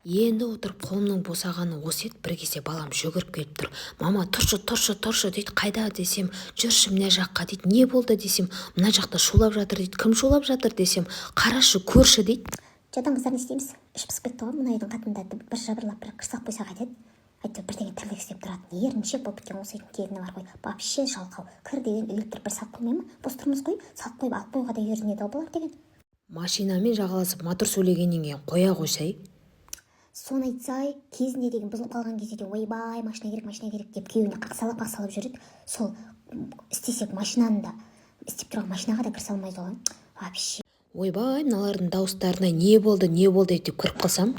Енді отырып қолымның босағаны осы еді, бір кезде балам жүгіріп келіп тұр. Мама, тұршы дейді. Қайда десем, жүрші мына жаққа дейді. Не болды десем, мына жақта шулап жатыр дейді. Кім шулап жатыр десем, қарашы, көрші дейді. Жадан қыздар не істейміз? Іш пысып кетті ғой, мына үйдің қатындары бір жабырлап бір қырсақ қойса қайтеді. Әйтеуір бірдеңе тірлік істеп тұрады. Еріншек болып кеткен осы үйдің келіні бар ғой. Вообще жалқау. Кір деген электр бір салып қоймай ма? Бос тұрмыз ғой. Салып қойып алып қоюға да ерінеді ау бұлар деген. Машинамен жағаласып мотор сөйлегеннен кейін қоя қойсай. Соны айтсай, кезінде деген бұзылып қалған кезде де ойбай, машина керек деп күйеуіне қақсалап жүреді. Сол істесек машинаны да істеп тұрған машинаға да кірісе алмайды ғой. Вообще. Ойбай, мыналардың дауыстарына не болды деп кіріп қалсам.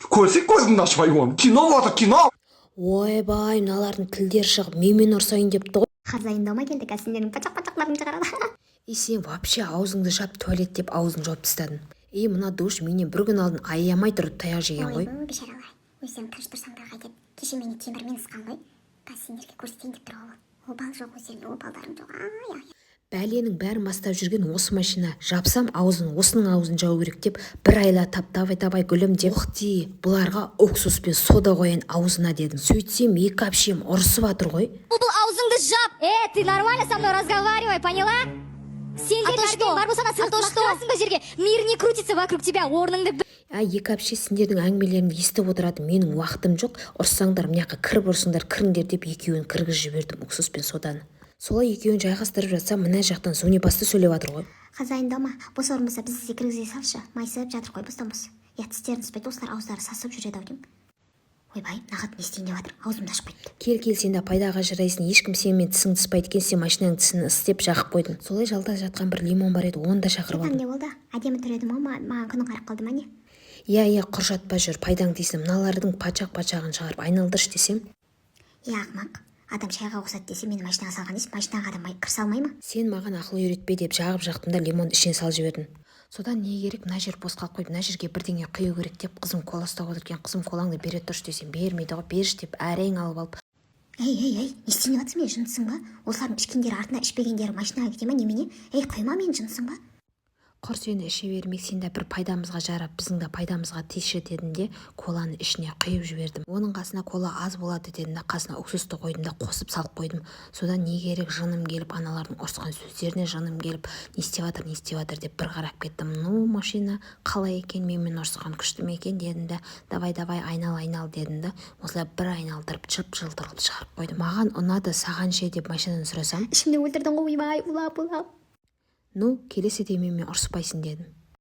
Көрсек көзіңді ашпай оң. Кино болды, кино. Ойбай, мыналардың тілдері шығып, менімен ұрсайын депті ғой. Хазайындаума келдік, сендердің пачақ-пачақтарын шығарады. Сен вообще аузыңды жап, туалет деп аузын жауып тастадың. Мына душ менен бір күн алдын аямай тұрып таяқ жеген ғой. Ой, бешаралар. Өздерің тыныш тұрсаңдар қайтеді. Кеше мені темірмен ысқан ғой. Қазір сендерге көрсетейін деп тұр ғой. Обал жоқ өздеріңе, обалдарың жоқ. Ай. Бәленің бәрін бастап жүрген осы машина. Жапсам аузын, осының аузын жау керек деп бір айла табай гүлім деп. Оқти, бұларға уксус пен сода қояйын аузына дедім. Сөйтсем екі әпшем ұрысып жатыр ғой. Бұл аузыңды жап. Ты нормально со мной разговаривай, поняла? Сендердің бар болса лақтырасың ба жерге? Мир не крутится вокруг тебя, орныңды. Екі әпше сендердің әңгімелеріңді естіп отырады. Менің уақытым жоқ. Ұрсаңдар, мыняққа кіріп ұрсыңдар, кіріңдер деп екеуін кіргізіп жібердім уксус пен соданы. Солай екеуін жайғастырып жатса, мына жақтан зунипасты сөйлеп жатыр ғой. Хазайындама, бос орын болса бізді кіргізе салшы. Майысып жатыр ғой бостан-бос. Тістерін іспайды, осылар ауыздары сасып жүреді ау деймін. Ойбай, нағат не істейін деп жатыр, аузымды ашпайды. Кел, сен де пайдаға жарайсың. Ешкім сенімен тісің тіспайды екен, сен машинаның тісін ыстеп жағып қойдың. Солай жалда жатқан бір лимон бар еді, оны да шақырып алдым. Не болды? Әдемі тұр еді ма? Маған күнің қарап қалды ма не? Құр жатпа жүр, пайдаң дейсің. Мыналардың пачағын шығарып айналдыршы десем. Ақымақ. Адам шайға қосады десе, мені машинаға салған дейсің, машинаға адам кірісе алмай ма? Сен маған ақыл үйретпе деп жағып жақтым да лимон ішіне салып жібердім. Содан не керек, мына жер бос қалып қойып, мына жерге бірдеңе құю керек деп қызым кола ұстап отыр екен. Қызым колаңды бере тұршы десем, бермейді ғой, берші деп әрең алып алып. Не істейін жатсың, мен жынысың ба? Осылардың ішкендері артына ішпегендері машинаға кете ма немене? Қойма, мен жынысың ба? Құр сені іше бермек, сен де бір пайдамызға жарап, біздің де пайдамызға тиісші дедім де, коланы ішіне құйып жібердім. Оның қасына кола аз болады дедім де, қасына уксусты қойдым да қосып салып қойдым. Содан не керек, жыным келіп, аналардың ұрысқан сөздеріне жыным келіп, не істеп жатыр деп бір қарап кеттім. Машина қалай екен, менімен ұрысқан күшті ме екен дедім де, давай айнал дедім де, осылай бір айналдырып жылтырылып шығарып қойдым. Маған ұнады, саған ше деп машинадан сұрасам, ішімде өлтірдің ғой, ойбай, улап. келесі де менімен ұрыспайсың дедім.